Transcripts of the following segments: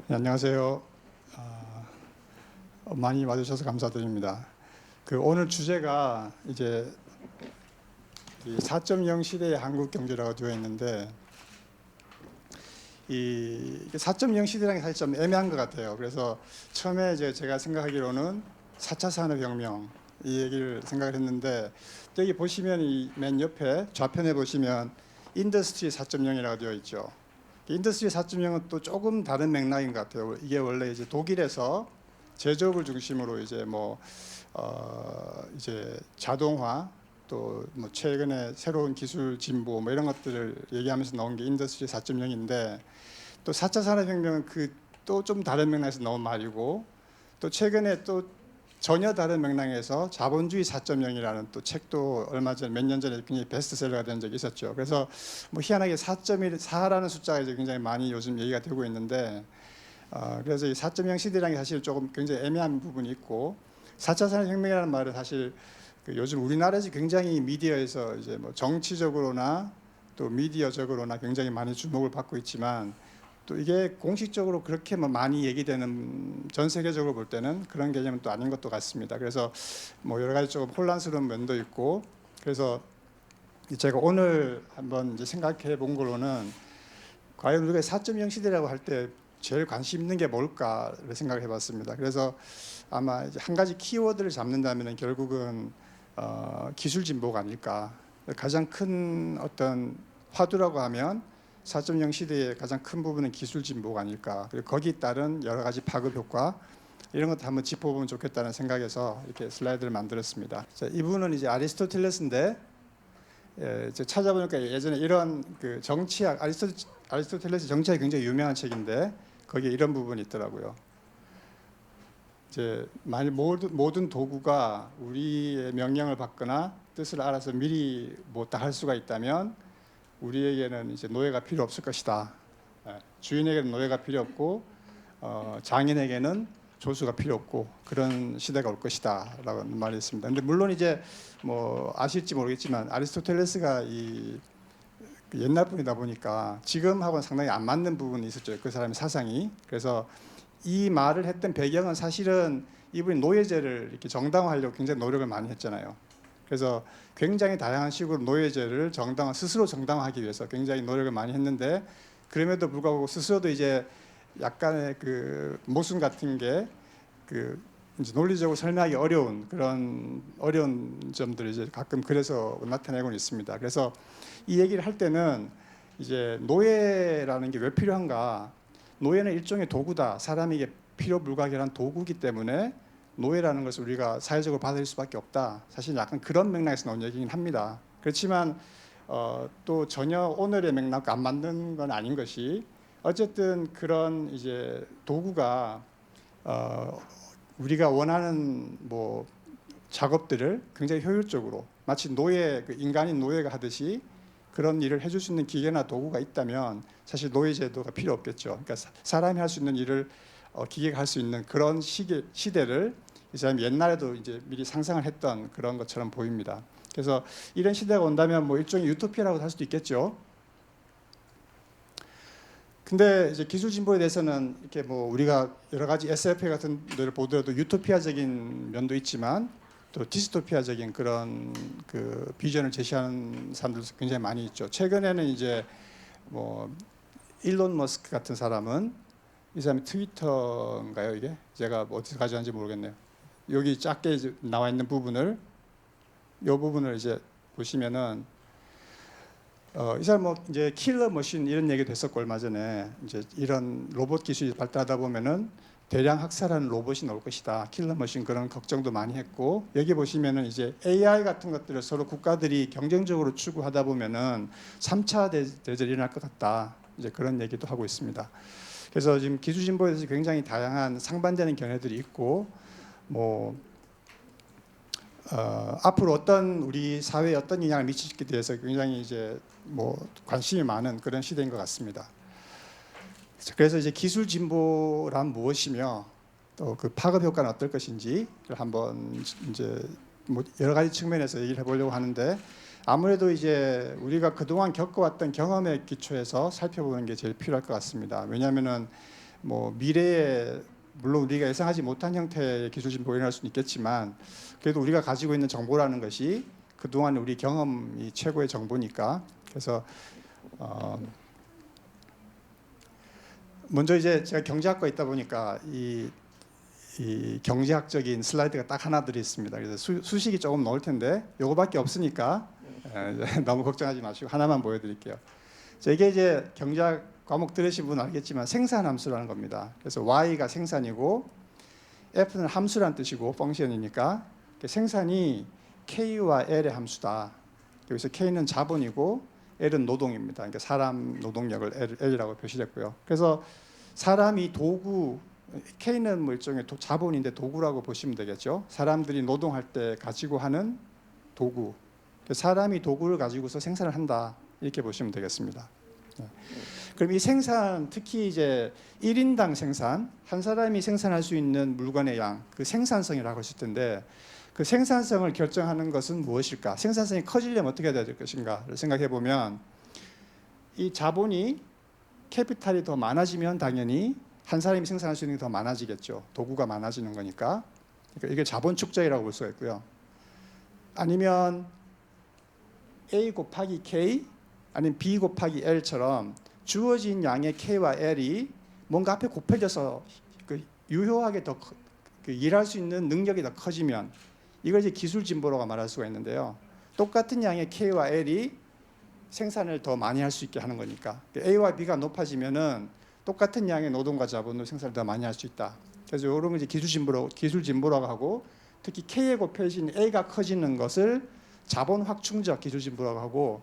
네, 안녕하세요. 많이 와주셔서 감사드립니다. 오늘 주제가 이제 이 4.0 시대의 한국 경제라고 되어 있는데, 이 4.0 시대라는 게 사실 좀 애매한 것 같아요. 그래서 처음에 이제 제가 생각하기로는 4차 산업혁명 이 얘기를 생각을 했는데, 또 여기 보시면 이 맨 옆에 좌편에 보시면 인더스트리 4.0이라고 되어 있죠. 인더스트리 4.0은 또 조금 다른 맥락인 것 같아요. 이게 원래 이제 독일에서 제조업을 중심으로 이제 자동화, 또 뭐 최근에 새로운 기술 진보 뭐 이런 것들을 얘기하면서 나온 게 인더스트리 4.0인데, 또 4차 산업혁명은 또 좀 다른 맥락에서 나온 말이고, 또 최근에 또 전혀 다른 맥락에서 자본주의 4.0이라는 또 책도 얼마 전 몇 년 전에 굉장히 베스트셀러가 된 적이 있었죠. 그래서 뭐 희한하게 4.1, 4라는 숫자가 이제 굉장히 많이 요즘 얘기가 되고 있는데, 그래서 이 4.0 시대라는 게 사실 조금 굉장히 애매한 부분이 있고, 4차 산업혁명이라는 말은 사실 요즘 우리나라에서 굉장히 미디어에서 이제 뭐 정치적으로나 또 미디어적으로나 굉장히 많이 주목을 받고 있지만, 또 이게 공식적으로 그렇게 뭐 많이 얘기되는, 전 세계적으로 볼 때는 그런 개념은 또 아닌 것도 같습니다. 그래서 뭐 여러 가지 조금 혼란스러운 면도 있고, 그래서 제가 오늘 한번 이제 생각해 본 거로는, 과연 우리가 4.0 시대라고 할 때 제일 관심 있는 게 뭘까를 생각해 봤습니다. 그래서 아마 이제 한 가지 키워드를 잡는다면 결국은 기술 진보가 아닐까. 가장 큰 어떤 화두라고 하면 4.0 시대의 가장 큰 부분은 기술 진보가 아닐까. 그리고 거기에 따른 여러 가지 파급 효과, 이런 것도 한번 짚어보면 좋겠다는 생각에서 이렇게 슬라이드를 만들었습니다. 자, 이분은 이제 아리스토텔레스인데, 제가 찾아보니까 예전에 이런 그 정치학, 아리스토텔레스 정치학이 굉장히 유명한 책인데, 거기에 이런 부분이 있더라고요. 이제 만일 모든 도구가 우리의 명령을 받거나 뜻을 알아서 미리 뭐 다 할 수가 있다면 우리에게는 이제 노예가 필요 없을 것이다. 주인에게는 노예가 필요 없고, 장인에게는 조수가 필요 없고, 그런 시대가 올 것이다라고 말이 있습니다. 근데 물론 이제 뭐 아실지 모르겠지만 아리스토텔레스가 그 옛날 분이다 보니까 지금하고는 상당히 안 맞는 부분이 있었죠. 그 사람의 사상이. 그래서 이 말을 했던 배경은 사실은 이분이 노예제를 이렇게 정당화하려고 굉장히 노력을 많이 했잖아요. 그래서 굉장히 다양한 식으로 노예제를 스스로 정당화하기 위해서 굉장히 노력을 많이 했는데, 그럼에도 불구하고 스스로도 이제 약간의 그 모순 같은 게 이제 논리적으로 설명하기 어려운 그런 어려운 점들을 이제 가끔 그래서 나타내고는 있습니다. 그래서 이 얘기를 할 때는 이제 노예라는 게 왜 필요한가? 노예는 일종의 도구다. 사람에게 필요 불가결한 도구이기 때문에 노예라는 것을 우리가 사회적으로 받아들일 수밖에 없다. 사실 약간 그런 맥락에서 나온 얘기긴 합니다. 그렇지만 또 전혀 오늘의 맥락과 안 맞는 건 아닌 것이, 어쨌든 그런 이제 도구가 우리가 원하는 뭐 작업들을 굉장히 효율적으로, 마치 그 인간인 노예가 하듯이 그런 일을 해줄 수 있는 기계나 도구가 있다면 사실 노예 제도가 필요 없겠죠. 그러니까 사람이 할 수 있는 일을 기계가 할 수 있는 그런 시대를 이 사람이 옛날에도 이제 미리 상상을 했던 그런 것처럼 보입니다. 그래서 이런 시대가 온다면 뭐 일종의 유토피아라고 할 수도 있겠죠. 근데 이제 기술 진보에 대해서는 이렇게 뭐 우리가 여러 가지 SF 같은 데를 보더라도 유토피아적인 면도 있지만 또 디스토피아적인 그런 그 비전을 제시하는 사람들도 굉장히 많이 있죠. 최근에는 이제 뭐 일론 머스크 같은 사람은, 이 사람이 트위터인가요 이게? 제가 뭐 어디서 가져왔는지 모르겠네요. 여기 작게 이제 나와 있는 부분을, 이 부분을 이제 보시면은 이 사람 뭐 이제 킬러 머신 이런 얘기도 했었고, 얼마 전에 이제 이런 로봇 기술이 발달하다 보면은 대량 학살하는 로봇이 나올 것이다. 킬러 머신, 그런 걱정도 많이 했고, 여기 보시면은 이제 AI 같은 것들을 서로 국가들이 경쟁적으로 추구하다 보면은 3차 대전이 일어날 것 같다. 이제 그런 얘기도 하고 있습니다. 그래서 지금 기술 진보에 대해서 굉장히 다양한 상반되는 견해들이 있고, 뭐 앞으로 어떤 우리 사회에 어떤 영향을 미칠지에 대해서 굉장히 이제 뭐 관심이 많은 그런 시대인 것 같습니다. 그래서 이제 기술 진보란 무엇이며 또 그 파급 효과는 어떨 것인지를 한번 이제 뭐 여러 가지 측면에서 얘기를 해보려고 하는데, 아무래도 이제 우리가 그동안 겪어왔던 경험에 기초해서 살펴보는 게 제일 필요할 것 같습니다. 왜냐하면은 뭐 미래에 물론 우리가 예상하지 못한 형태의 기술 진보가 일어날 수는 있겠지만 그래도 우리가 가지고 있는 정보라는 것이 그동안 우리 경험이 최고의 정보니까 그래서 먼저 이제 제가 경제학과 있다 보니까 이 경제학적인 슬라이드가 딱 하나 들어 있습니다. 그래서 수식이 조금 나올 텐데 요거밖에 없으니까 너무 걱정하지 마시고 하나만 보여드릴게요. 이게 이제 경제학 과목 들으신 분은 알겠지만 생산함수라는 겁니다. 그래서 y가 생산이고 f는 함수란 뜻이고 펑션이니까 생산이 k와 l의 함수다. 여기서 k는 자본이고 l은 노동입니다. 그러니까 사람 노동력을 L이라고 표시했고요. 그래서 사람이 도구 K는 뭐 일종의 자본인데 도구라고 보시면 되겠죠. 사람들이 노동할 때 가지고 하는 도구. 사람이 도구를 가지고서 생산을 한다 이렇게 보시면 되겠습니다. 그럼 이 생산 특히 이제 1인당 생산 한 사람이 생산할 수 있는 물건의 양 그 생산성이라고 했을 텐데 그 생산성을 결정하는 것은 무엇일까? 생산성이 커지려면 어떻게 해야 될 것인가를 생각해 보면 이 자본이 캐피탈이 더 많아지면 당연히 한 사람이 생산할 수 있는 게 더 많아지겠죠. 도구가 많아지는 거니까. 그러니까 이게 자본 축적이라고 볼 수가 있고요. 아니면 A 곱하기 K 아니면 B 곱하기 L처럼 주어진 양의 K와 L이 뭔가 앞에 곱해져서 그 유효하게 더 일할 수 있는 능력이 더 커지면 이걸 이제 기술 진보라고 말할 수가 있는데요. 똑같은 양의 K와 L이 생산을 더 많이 할 수 있게 하는 거니까 A와 B가 높아지면은 똑같은 양의 노동과 자본으로 생산을 더 많이 할 수 있다. 그래서 이런 걸 이제 기술 진보라고 하고 특히 K에 곱해진 A가 커지는 것을 자본 확충적 기술 진보라고 하고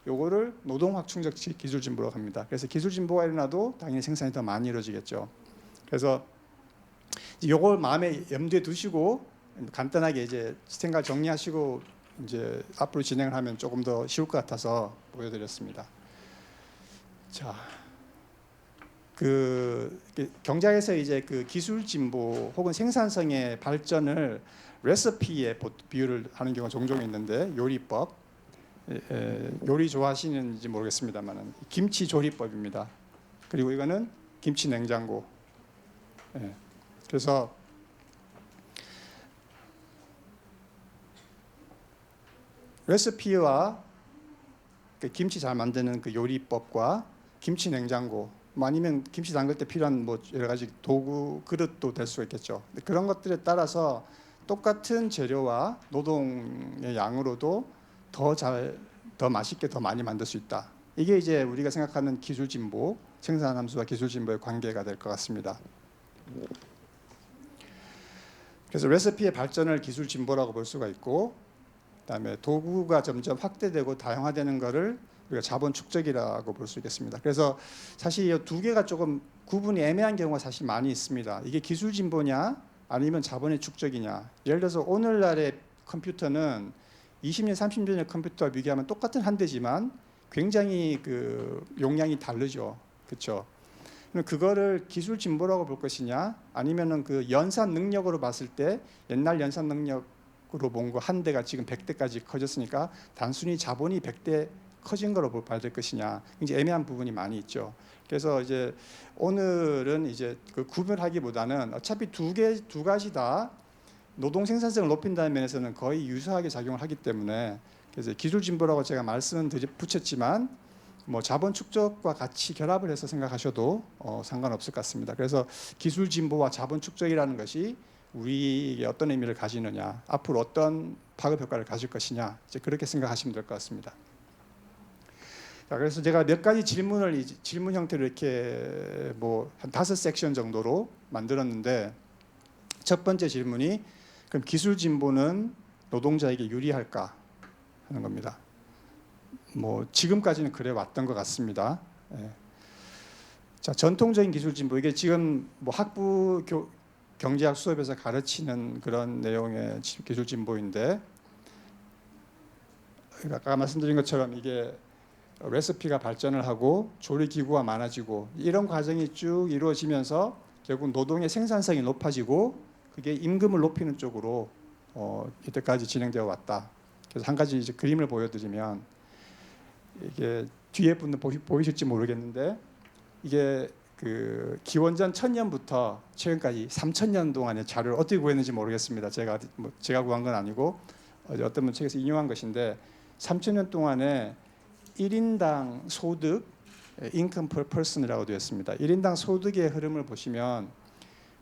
요거를 노동 확충적 기술 진보라고 합니다. 그래서 기술 진보가 일어나도 당연히 생산이 더 많이 이루어지겠죠. 그래서 요걸 마음에 염두에 두시고 간단하게 이제 생각 정리하시고 이제 앞으로 진행을 하면 조금 더 쉬울 것 같아서 보여드렸습니다. 자, 그 경제학에서 이제 그 기술 진보 혹은 생산성의 발전을 레시피에 비유를 하는 경우가 종종 있는데 요리법, 요리 좋아하시는지 모르겠습니다만은 김치 조리법입니다. 그리고 이거는 김치 냉장고. 그래서 레시피와 김치 잘 만드는 그 요리법과 김치 냉장고, 뭐 아니면 김치 담글 때 필요한 뭐 여러 가지 도구, 그릇도 될 수 있겠죠. 그런 것들에 따라서 똑같은 재료와 노동의 양으로도 더 맛있게 더 많이 만들 수 있다. 이게 이제 우리가 생각하는 기술 진보, 생산 함수와 기술 진보의 관계가 될 것 같습니다. 그래서 레시피의 발전을 기술 진보라고 볼 수가 있고, 그다음에 도구가 점점 확대되고 다양화되는 것을 우리가 자본 축적이라고 볼 수 있겠습니다. 그래서 사실 이 두 개가 조금 구분이 애매한 경우가 사실 많이 있습니다. 이게 기술 진보냐 아니면 자본의 축적이냐. 예를 들어서 오늘날의 컴퓨터는 20년, 30년 전의 컴퓨터와 비교하면 똑같은 한 대지만 굉장히 그 용량이 다르죠. 그렇죠? 그거를 기술 진보라고 볼 것이냐 아니면은 그 연산 능력으로 봤을 때 옛날 연산 능력으로 본 거 한 대가 지금 100대까지 커졌으니까 단순히 자본이 100대 커진 거로 봐야 될 것이냐 이제 애매한 부분이 많이 있죠. 그래서 이제 오늘은 이제 그 구별하기보다는 어차피 두 가지 다 노동 생산성을 높인다는 면에서는 거의 유사하게 작용을 하기 때문에 그래서 기술 진보라고 제가 말씀은 붙였지만 뭐 자본 축적과 같이 결합을 해서 생각하셔도 상관없을 것 같습니다. 그래서 기술 진보와 자본 축적이라는 것이 우리에게 어떤 의미를 가지느냐, 앞으로 어떤 파급 효과를 가질 것이냐, 이제 그렇게 생각하시면 될 것 같습니다. 자, 그래서 제가 몇 가지 질문을 질문 형태로 이렇게 뭐 한 5섹션 정도로 만들었는데 첫 번째 질문이 그럼 기술 진보는 노동자에게 유리할까 하는 겁니다. 뭐 지금까지는 그래 왔던 것 같습니다. 자, 전통적인 기술 진보 이게 지금 뭐 학부 경제학 수업에서 가르치는 그런 내용의 기술 진보인데 아까 말씀드린 것처럼 이게 레시피가 발전을 하고 조리 기구가 많아지고 이런 과정이 쭉 이루어지면서 결국 노동의 생산성이 높아지고 그게 임금을 높이는 쪽으로 이때까지 진행되어 왔다. 그래서 한 가지 이제 그림을 보여드리면 이게 뒤에 분은 보이실지 모르겠는데 이게 그 기원전 1000년부터 최근까지 3000년 동안의 자료를 어떻게 구했는지 모르겠습니다. 제가 구한 건 아니고 어떤 분 책에서 인용한 것인데 3000년 동안에 1인당 소득 income per person이라고 되어 있습니다. 1인당 소득의 흐름을 보시면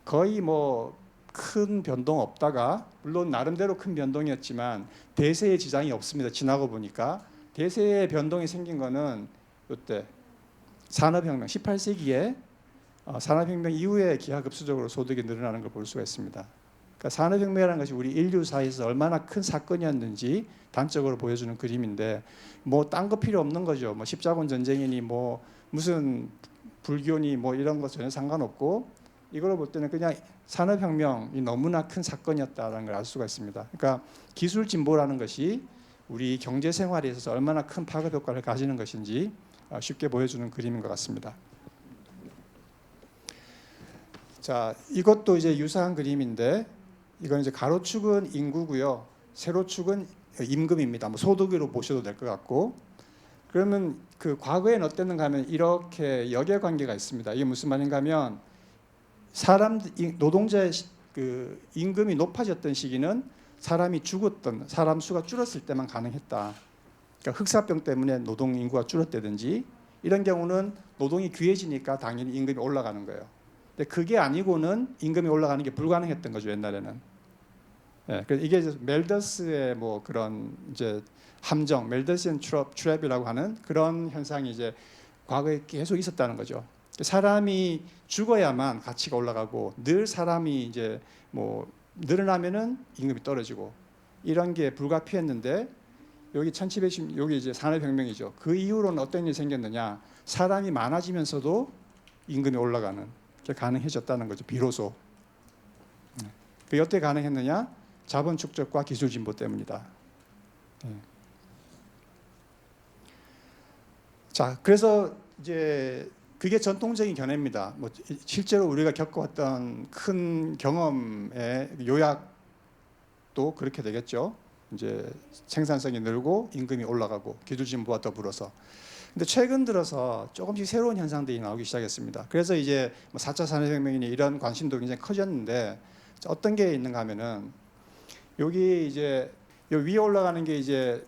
거의 뭐 큰 변동 없다가, 물론 나름대로 큰 변동이었지만 대세의 지장이 없습니다. 지나고 보니까 대세의 변동이 생긴 거는 이때 산업혁명 18세기에 산업혁명 이후에 기하급수적으로 소득이 늘어나는 걸 볼 수가 있습니다. 그러니까 산업혁명이라는 것이 우리 인류 사이에서 얼마나 큰 사건이었는지 단적으로 보여주는 그림인데, 뭐 딴 거 필요 없는 거죠. 뭐 십자군 전쟁이니 뭐 무슨 불교니 뭐 이런 거 전혀 상관없고, 이걸 볼 때는 그냥 산업혁명이 너무나 큰 사건이었다는 걸 알 수가 있습니다. 그러니까 기술 진보라는 것이 우리 경제 생활에 있어서 얼마나 큰 파급 효과를 가지는 것인지 쉽게 보여주는 그림인 것 같습니다. 자, 이것도 이제 유사한 그림인데, 이건 이제 가로축은 인구고요, 세로축은 임금입니다. 뭐 소득으로 보셔도 될 것 같고, 그러면 그 과거에는 어땠는가 하면 이렇게 역의 관계가 있습니다. 이게 무슨 말인가 하면 노동자의 그 임금이 높아졌던 시기는 사람이 죽었던, 사람 수가 줄었을 때만 가능했다. 그러니까 흑사병 때문에 노동 인구가 줄었다든지 이런 경우는 노동이 귀해지니까 당연히 임금이 올라가는 거예요. 근데 그게 아니고는 임금이 올라가는 게 불가능했던 거죠, 옛날에는. 예, 그래서 이게 이제 멜더스의 뭐 그런 이제 함정, 멜더스앤 트랩이라고 하는 그런 현상이 이제 과거에 계속 있었다는 거죠. 사람이 죽어야만 가치가 올라가고, 늘 사람이 이제 뭐 늘어나면은 임금이 떨어지고, 이런 게 불가피했는데, 여기 1710 여기 이제 산업혁명이죠. 그 이후로는 어떤 일이 생겼느냐? 사람이 많아지면서도 임금이 올라가는 게 가능해졌다는 거죠. 비로소. 그게 어떻게 가능했느냐? 자본 축적과 기술 진보 때문이다. 자, 그래서 이제 그게 전통적인 견해입니다. 뭐 실제로 우리가 겪어왔던 큰 경험의 요약도 그렇게 되겠죠. 이제 생산성이 늘고 임금이 올라가고 기술 진보와 더불어서. 근데 최근 들어서 조금씩 새로운 현상들이 나오기 시작했습니다. 그래서 이제 뭐 4차 산업혁명이니 이런 관심도 굉장히 커졌는데, 어떤 게 있는가 하면은 여기 이제 요 위에 올라가는 게 이제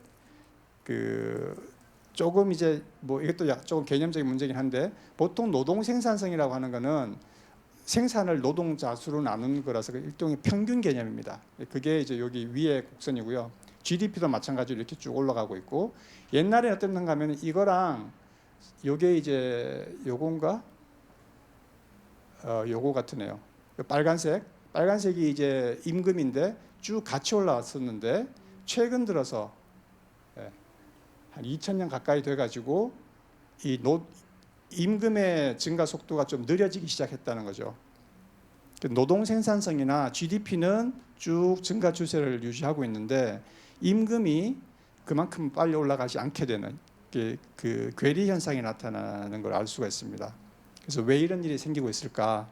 그 조금 이제 뭐 이것도 조금 개념적인 문제긴 한데, 보통 노동 생산성이라고 하는 거는 생산을 노동자 수로 나누는 거라서 일종의 평균 개념입니다. 그게 이제 여기 위에 곡선이고요. GDP도 마찬가지로 이렇게 쭉 올라가고 있고, 옛날에 어땠는가 하면 이거랑 요게 이제 요건가? 요거 같으네요. 빨간색이 이제 임금인데 쭉 같이 올라왔었는데, 최근 들어서 한 2000년 가까이 돼가지고 이 임금의 증가 속도가 좀 느려지기 시작했다는 거죠. 노동 생산성이나 GDP는 쭉 증가 추세를 유지하고 있는데, 임금이 그만큼 빨리 올라가지 않게 되는 그 괴리 현상이 나타나는 걸 알 수가 있습니다. 그래서 왜 이런 일이 생기고 있을까?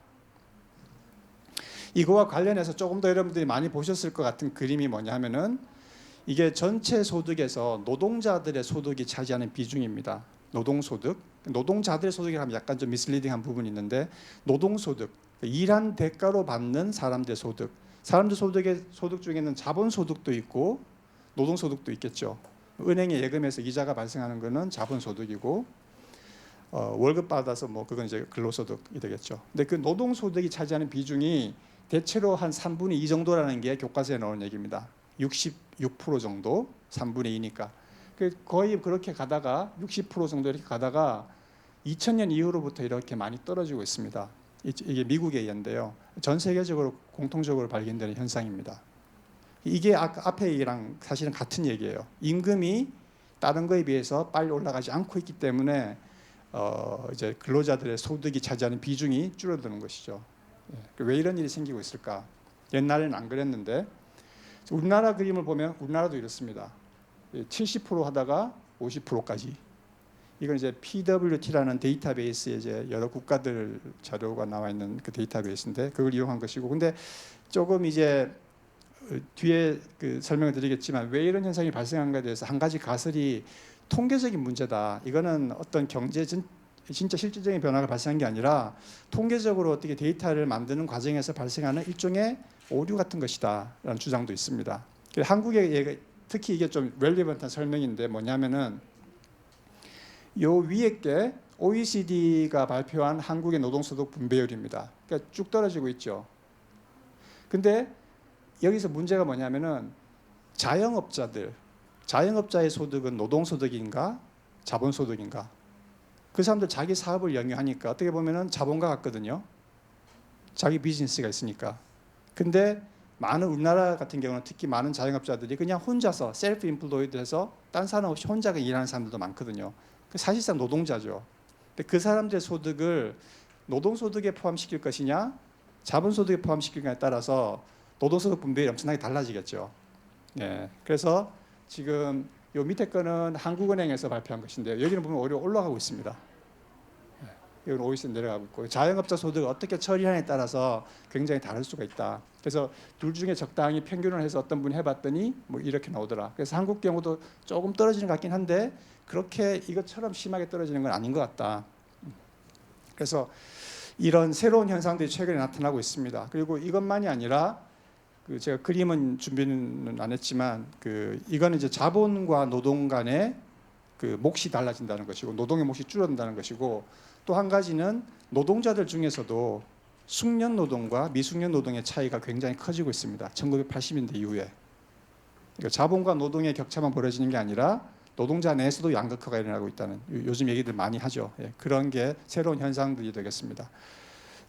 이거와 관련해서 조금 더 여러분들이 많이 보셨을 것 같은 그림이 뭐냐 하면은, 이게 전체 소득에서 노동자들의 소득이 차지하는 비중입니다. 노동소득. 노동자들의 소득이라 하면 약간 좀 미슬리딩한 부분이 있는데, 노동소득, 일한 대가로 받는 사람들의 소득. 사람들 소득 중에는 자본소득도 있고 노동소득도 있겠죠. 은행에 예금해서 이자가 발생하는 것은 자본소득이고, 월급 받아서 뭐 그건 이제 근로소득이 되겠죠. 근데 그 노동소득이 차지하는 비중이 대체로 한 3분의 2 정도라는 게 교과서에 나오는 얘기입니다. 66% 정도, 3분의 2니까. 거의 그렇게 가다가 60% 정도 이렇게 가다가 2000년 이후로부터 이렇게 많이 떨어지고 있습니다. 이게 미국의 예인데요. 전 세계적으로 공통적으로 발견되는 현상입니다. 이게 앞에 얘기랑 사실은 같은 얘기예요. 임금이 다른 거에 비해서 빨리 올라가지 않고 있기 때문에 이제 근로자들의 소득이 차지하는 비중이 줄어드는 것이죠. 왜 이런 일이 생기고 있을까? 옛날에는 안 그랬는데, 우리나라 그림을 보면 우리나라도 이렇습니다. 70% 하다가 50%까지. 이건 이제 PWT라는 데이터베이스에 이제 여러 국가들 자료가 나와 있는 그 데이터베이스인데, 그걸 이용한 것이고, 근데 조금 이제 뒤에 그 설명을 드리겠지만 왜 이런 현상이 발생한가에 대해서 한 가지 가설이 통계적인 문제다. 이거는 어떤 진짜 실질적인 변화가 발생한 게 아니라 통계적으로 어떻게 데이터를 만드는 과정에서 발생하는 일종의 오류 같은 것이다라는 주장도 있습니다. 한국의 특히 이게 좀 relevant한 설명인데 뭐냐면은 요 위에 게 OECD가 발표한 한국의 노동소득 분배율입니다. 그러니까 쭉 떨어지고 있죠. 근데 여기서 문제가 뭐냐면은 자영업자의 소득은 노동소득인가 자본소득인가? 그 사람들 자기 사업을 영위하니까 어떻게 보면은 자본가 같거든요. 자기 비즈니스가 있으니까. 근데 많은 우리나라 같은 경우는 특히 많은 자영업자들이 그냥 혼자서 셀프 인플로이드해서 딴 사람 없이 혼자 일하는 사람들도 많거든요. 사실상 노동자죠. 근데 그 사람들의 소득을 노동소득에 포함시킬 것이냐, 자본소득에 포함시킬 것이냐에 따라서 노동소득 분배율이 엄청나게 달라지겠죠. 예, 그래서 지금 요 밑에 거는 한국은행에서 발표한 것인데요. 여기는 보면 오히려 올라가고 있습니다. 여기는 OECD 내려가고 있고 자영업자 소득을 어떻게 처리하느냐에 따라서 굉장히 다를 수가 있다. 그래서 둘 중에 적당히 평균을 해서 어떤 분이 해봤더니 뭐 이렇게 나오더라. 그래서 한국 경우도 조금 떨어지는 것 같긴 한데 그렇게 이것처럼 심하게 떨어지는 건 아닌 것 같다. 그래서 이런 새로운 현상들이 최근에 나타나고 있습니다. 그리고 이것만이 아니라 제가 그림은 준비는 안 했지만 이거는 이제 자본과 노동 간의 몫이 달라진다는 것이고 노동의 몫이 줄어든다는 것이고 또 한 가지는 노동자들 중에서도 숙련 노동과 미숙련 노동의 차이가 굉장히 커지고 있습니다. 1980년대 이후에. 그러니까 자본과 노동의 격차만 벌어지는 게 아니라 노동자 내에서도 양극화가 일어나고 있다는 요즘 얘기들 많이 하죠. 예, 그런 게 새로운 현상들이 되겠습니다.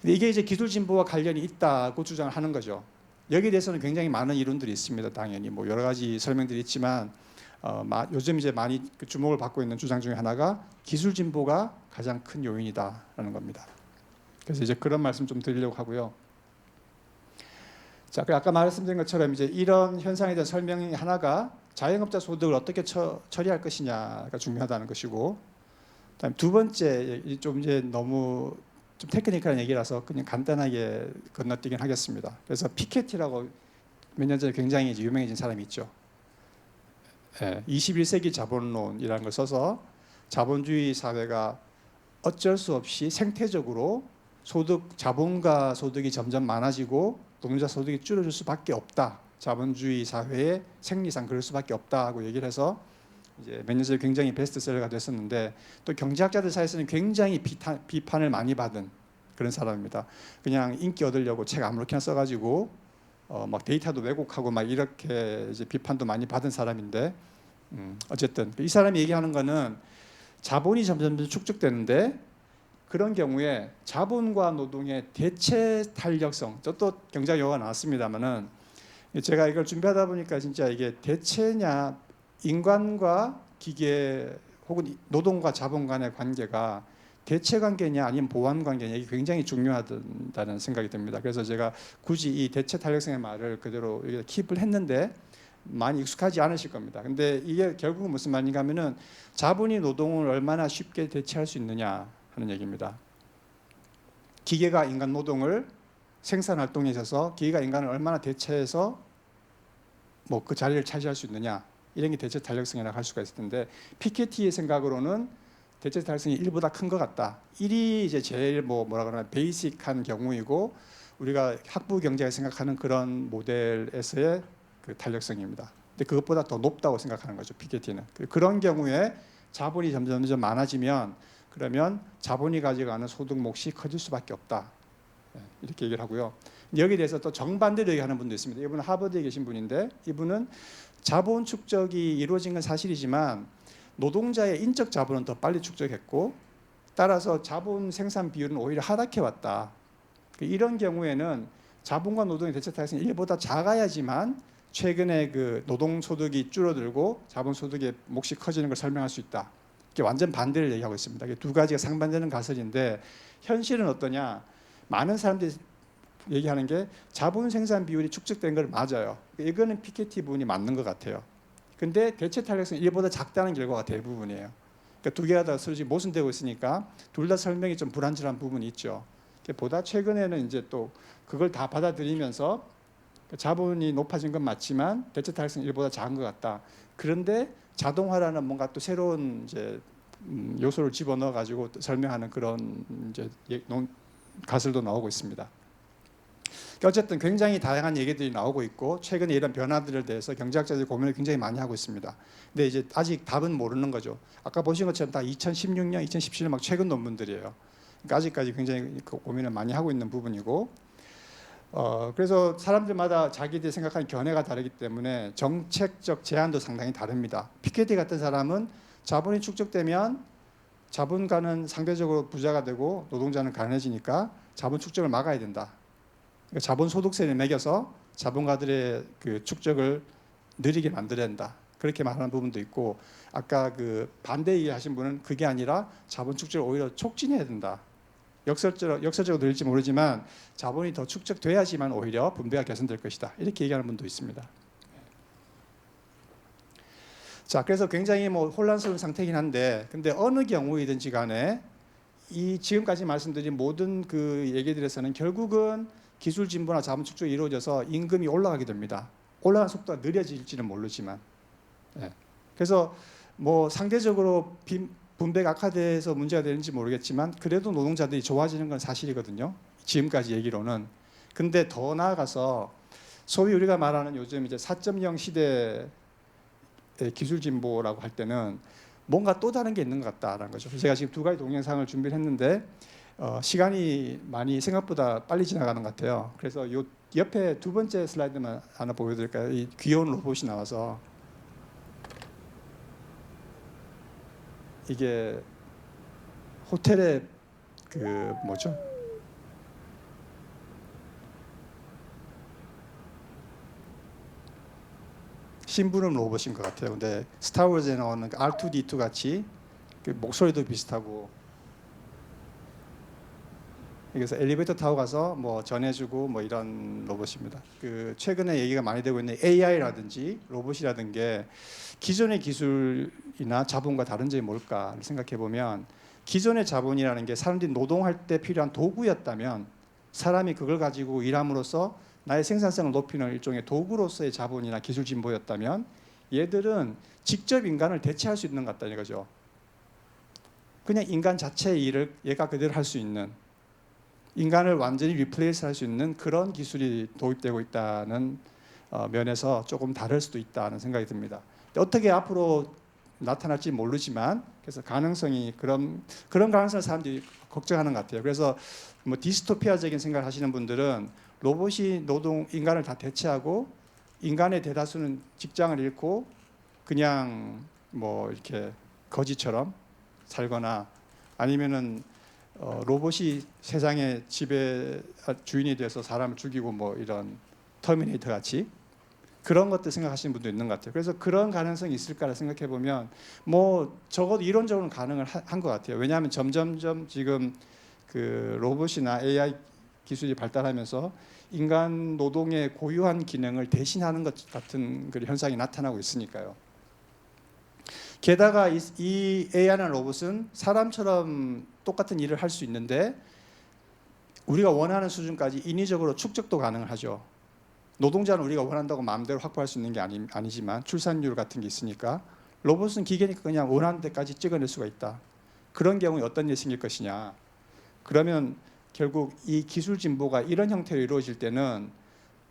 근데 이게 이제 기술 진보와 관련이 있다고 주장을 하는 거죠. 여기에 대해서는 굉장히 많은 이론들이 있습니다. 당연히 뭐 여러 가지 설명들이 있지만 요즘 이제 많이 주목을 받고 있는 주장 중에 하나가 기술 진보가 가장 큰 요인이다라는 겁니다. 그래서 이제 그런 말씀 좀 드리려고 하고요. 자, 아까 말씀드린 것처럼 이제 이런 현상에 대한 설명이 하나가 자영업자 소득을 어떻게 처리할 것이냐가 중요하다는 것이고, 그다음 두 번째 좀 이제 너무 좀 테크니컬한 얘기라서 그냥 간단하게 건너뛰긴 하겠습니다. 그래서 피케티라고 몇 년 전에 굉장히 이제 유명해진 사람이 있죠. 21세기 자본론이라는 걸 써서 자본주의 사회가 어쩔 수 없이 생태적으로 자본가 소득이 점점 많아지고 노동자 소득이 줄어들 수밖에 없다. 자본주의 사회의 생리상 그럴 수밖에 없다고 얘기를 해서 이제 몇 년 전에 굉장히 베스트셀러가 됐었는데 또 경제학자들 사이에서는 굉장히 비판을 많이 받은 그런 사람입니다. 그냥 인기 얻으려고 책 아무렇게나 써가지고 막 데이터도 왜곡하고 막 이렇게 이제 비판도 많이 받은 사람인데 어쨌든 이 사람이 얘기하는 거는 자본이 점점 축적되는데 그런 경우에 자본과 노동의 대체 탄력성, 또 경제학 용어가 나왔습니다만은 제가 이걸 준비하다 보니까 진짜 이게 대체냐 인간과 기계 혹은 노동과 자본 간의 관계가 대체 관계냐 아니면 보완 관계냐 이게 굉장히 중요하다는 생각이 듭니다. 그래서 제가 굳이 이 대체 탄력성의 말을 그대로 킵을 했는데 많이 익숙하지 않으실 겁니다. 근데 이게 결국은 무슨 말인가 하면은 자본이 노동을 얼마나 쉽게 대체할 수 있느냐 하는 얘기입니다. 기계가 인간 노동을 생산 활동에 있어서 기계가 인간을 얼마나 대체해서 뭐 그 자리를 차지할 수 있느냐 이런 게 대체 탄력성이라고 할 수가 있을 텐데 피케티의 생각으로는 대체 탄력성이 1보다 큰 것 같다. 1이 이제 제일 뭐라 그러나 베이직한 경우이고 우리가 학부 경제가 생각하는 그런 모델에서의 그 탄력성입니다. 근데 그것보다 더 높다고 생각하는 거죠. 피케티는. 그런 경우에 자본이 점점 많아지면 그러면 자본이 가져가는 소득 몫이 커질 수밖에 없다. 이렇게 얘기를 하고요. 여기에 대해서 또 정반대로 얘기하는 분도 있습니다. 이분은 하버드에 계신 분인데 이분은 자본 축적이 이루어진 건 사실이지만 노동자의 인적 자본은 더 빨리 축적했고 따라서 자본 생산 비율은 오히려 하락해 왔다. 이런 경우에는 자본과 노동의 대체 탄력성이 1보다 작아야지만 최근에 그 노동 소득이 줄어들고 자본 소득의 몫이 커지는 걸 설명할 수 있다. 이게 완전 반대를 얘기하고 있습니다. 두 가지가 상반되는 가설인데 현실은 어떠냐? 많은 사람들이 얘기하는 게 자본 생산 비율이 축적된 걸 맞아요. 이거는 피케티 부분이 맞는 것 같아요. 근데 대체 탄력성이 1보다 작다는 결과가 대부분이에요. 그러니까 두 개가 다 솔직히 모순되고 있으니까 둘 다 설명이 좀 불완전한 부분이 있죠. 보다 최근에는 이제 또 그걸 다 받아들이면서 자본이 높아진 건 맞지만 대체 탄력성이 1보다 작은 것 같다. 그런데 자동화라는 뭔가 또 새로운 이제 요소를 집어넣어 가지고 설명하는 그런 이제 가설도 나오고 있습니다. 어쨌든 굉장히 다양한 얘기들이 나오고 있고 최근에 이런 변화들에 대해서 경제학자들이 고민을 굉장히 많이 하고 있습니다. 근데 이제 아직 답은 모르는 거죠. 아까 보신 것처럼 다 2016년, 2017년 막 최근 논문들이에요. 그러니까 아직까지 굉장히 고민을 많이 하고 있는 부분이고, 그래서 사람들마다 자기들이 생각하는 견해가 다르기 때문에 정책적 제안도 상당히 다릅니다. 피케티 같은 사람은 자본이 축적되면 자본가는 상대적으로 부자가 되고 노동자는 가난해지니까 자본 축적을 막아야 된다. 그러니까 자본 소득세를 매겨서 자본가들의 그 축적을 느리게 만들어야 된다. 그렇게 말하는 부분도 있고, 아까 그 반대 얘기하신 분은 그게 아니라 자본 축적을 오히려 촉진해야 된다. 역설적으로 들릴지 모르지만 자본이 더 축적돼야지만 오히려 분배가 개선될 것이다. 이렇게 얘기하는 분도 있습니다. 자, 그래서 굉장히 혼란스러운 상태이긴 한데, 근데 어느 경우이든지 간에 이 지금까지 말씀드린 모든 그 얘기들에서는 결국은 기술 진보나 자본 축적이 이루어져서 임금이 올라가게 됩니다. 올라가는 속도가 느려질지는 모르지만, 그래서 상대적으로 분배가 악화돼서 문제가 되는지 모르겠지만 그래도 노동자들이 좋아지는 건 사실이거든요. 지금까지 얘기로는. 근데 더 나아가서 소위 우리가 말하는 요즘 이제 4.0 시대의 기술 진보라고 할 때는 뭔가 또 다른 게 있는 것 같다라는 거죠. 제가 지금 두 가지 동영상을 준비를 했는데 시간이 많이 생각보다 빨리 지나가는 것 같아요. 그래서 요 옆에 두 번째 슬라이드만 하나 보여드릴까요? 이 귀여운 로봇이 나와서 이게 호텔의 그 뭐죠? 심부름 로봇인 것 같아요. 근데 스타워즈에 나오는 R2D2 같이 그 목소리도 비슷하고, 그래서 엘리베이터 타고 가서 전해주고 이런 로봇입니다. 그 최근에 얘기가 많이 되고 있는 AI라든지 로봇이라든 게 기존의 기술이나 자본과 다른 점이 뭘까를 생각해 보면, 기존의 자본이라는 게 사람들이 노동할 때 필요한 도구였다면, 사람이 그걸 가지고 일함으로써 나의 생산성을 높이는 일종의 도구로서의 자본이나 기술 진보였다면, 얘들은 직접 인간을 대체할 수 있는 것 같다 이거죠. 그냥 인간 자체의 일을 얘가 그대로 할 수 있는, 인간을 완전히 리플레이스 할 수 있는 그런 기술이 도입되고 있다는 면에서 조금 다를 수도 있다는 생각이 듭니다. 어떻게 앞으로 나타날지 모르지만, 그래서 가능성이 그런 가능성을 사람들이 걱정하는 것 같아요. 그래서 디스토피아적인 생각을 하시는 분들은 로봇이 인간을 다 대체하고 인간의 대다수는 직장을 잃고 그냥 이렇게 거지처럼 살거나, 아니면은 로봇이 세상의 주인이 돼서 사람을 죽이고 이런 터미네이터 같이 그런 것들 생각하시는 분도 있는 것 같아요. 그래서 그런 가능성이 있을까를 생각해 보면 적어도 이론적으로는 가능을 한 것 같아요. 왜냐하면 점점점 지금 그 로봇이나 AI 기술이 발달하면서 인간 노동의 고유한 기능을 대신하는 것 같은 그런 현상이 나타나고 있으니까요. 게다가 이 AI나 로봇은 사람처럼 똑같은 일을 할 수 있는데 우리가 원하는 수준까지 인위적으로 축적도 가능하죠. 노동자는 우리가 원한다고 마음대로 확보할 수 있는 게 아니지만 출산율 같은 게 있으니까, 로봇은 기계니까 그냥 원하는 데까지 찍어낼 수가 있다. 그런 경우에 어떤 일이 생길 것이냐. 그러면 결국 이 기술 진보가 이런 형태로 이루어질 때는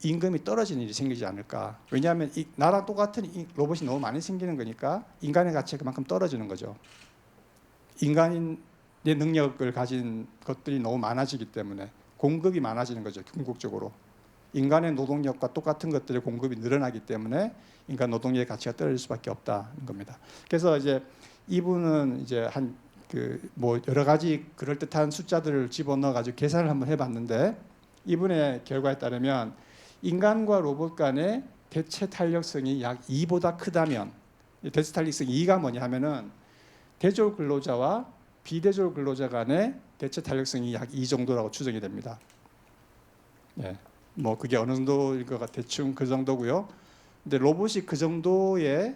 임금이 떨어지는 일이 생기지 않을까. 왜냐하면 나랑 똑같은 로봇이 너무 많이 생기는 거니까 인간의 가치가 그만큼 떨어지는 거죠. 인간의 능력을 가진 것들이 너무 많아지기 때문에 공급이 많아지는 거죠. 궁극적으로 인간의 노동력과 똑같은 것들의 공급이 늘어나기 때문에 인간 노동력의 가치가 떨어질 수밖에 없다는 겁니다. 그래서 이제 이분은 이제 여러 가지 그럴 듯한 숫자들을 집어넣어 가지고 계산을 한번 해봤는데, 이분의 결과에 따르면 인간과 로봇 간의 대체 탄력성이 약 2보다 크다면, 대체 탄력성 2가 뭐냐 하면은 대졸 근로자와 비대졸 근로자 간의 대체 탄력성이 약 2 정도라고 추정이 됩니다. 그게 어느 정도일 것 같아, 대충 그 정도고요. 근데 로봇이 그 정도의,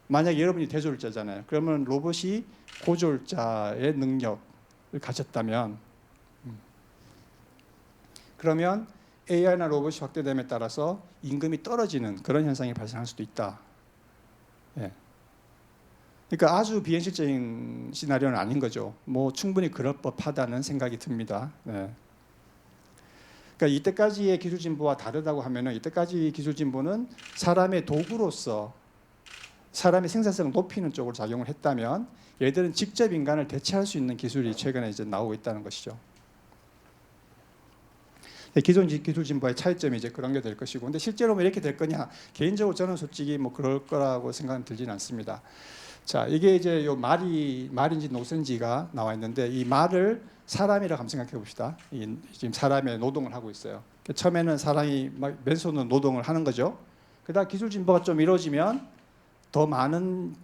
만약 여러분이 대졸자잖아요. 그러면 로봇이 고졸자의 능력을 가졌다면, 그러면 AI나 로봇이 확대됨에 따라서 임금이 떨어지는 그런 현상이 발생할 수도 있다. 그러니까 아주 비현실적인 시나리오는 아닌 거죠. 뭐 충분히 그럴 법하다는 생각이 듭니다. 네. 그러니까 이때까지의 기술 진보와 다르다고 하면은 이때까지 기술 진보는 사람의 도구로서 사람의 생산성을 높이는 쪽으로 작용을 했다면 얘들은 직접 인간을 대체할 수 있는 기술이 최근에 이제 나오고 있다는 것이죠. 기존 기술 진보의 차이점이 이제 그런 게 될 것이고, 근데 실제로 뭐 이렇게 될 거냐? 개인적으로 저는 솔직히 뭐 그럴 거라고 생각은 들지는 않습니다. 자, 이게 이제 요 말인지 노선지가 나와 있는데 이 말을 사람이라고 한번 생각해 봅시다. 지금 사람의 노동을 하고 있어요. 처음에는 사람이 막 맨손으로 노동을 하는 거죠. 그다음 기술 진보가 좀 이루어지면 더 많은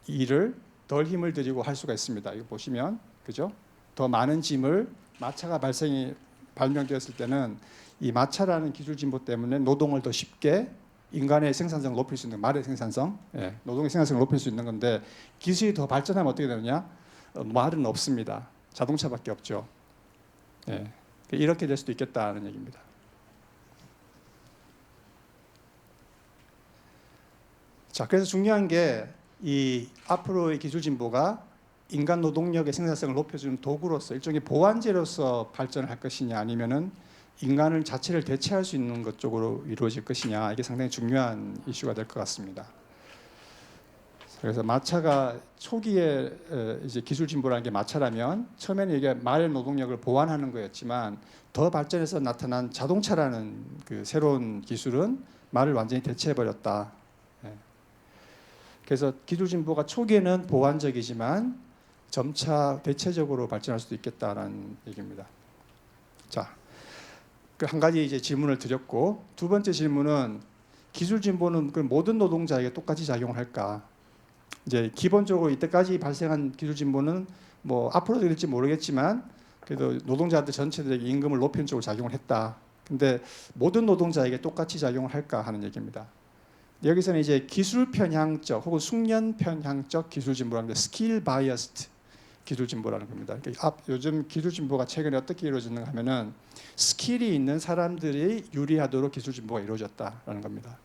일을 덜 힘을 들이고 할 수가 있습니다. 이거 보시면 그죠? 더 많은 짐을 마차가 발명되었을 때는 이 마차라는 기술 진보 때문에 노동을 더 쉽게 인간의 생산성을 높일 수 있는 말의 생산성, 노동의 생산성을 높일 수 있는 건데 기술이 더 발전하면 어떻게 되느냐? 말은 없습니다. 자동차밖에 없죠. 이렇게 될 수도 있겠다는 얘기입니다. 자, 그래서 중요한 게 이 앞으로의 기술 진보가 인간 노동력의 생산성을 높여주는 도구로서 일종의 보완제로서 발전을 할 것이냐 아니면은 인간을 자체를 대체할 수 있는 것 쪽으로 이루어질 것이냐 이게 상당히 중요한 이슈가 될 것 같습니다. 그래서 마차가 초기에 이제 기술 진보라는 게 마차라면 처음에는 이게 말의 노동력을 보완하는 거였지만 더 발전해서 나타난 자동차라는 그 새로운 기술은 말을 완전히 대체해 버렸다. 그래서 기술 진보가 초기에는 보완적이지만 점차 대체적으로 발전할 수도 있겠다라는 얘기입니다. 자, 그 한 가지 이제 질문을 드렸고 두 번째 질문은 기술 진보는 그 모든 노동자에게 똑같이 작용을 할까? 이제 기본적으로 이때까지 발생한 기술 진보는 뭐 앞으로도 될지 모르겠지만 그래도 노동자들 전체들에게 임금을 높이는 쪽으로 작용을 했다. 근데 모든 노동자에게 똑같이 작용을 할까 하는 얘기입니다. 여기서는 이제 기술 편향적 혹은 숙련 편향적 기술 진보라는 게 스킬 바이어스드 기술 진보라는 겁니다. 그러니까 요즘 기술 진보가 최근에 어떻게 이루어졌는가 하면은 스킬이 있는 사람들이 유리하도록 기술 진보가 이루어졌다라는 겁니다.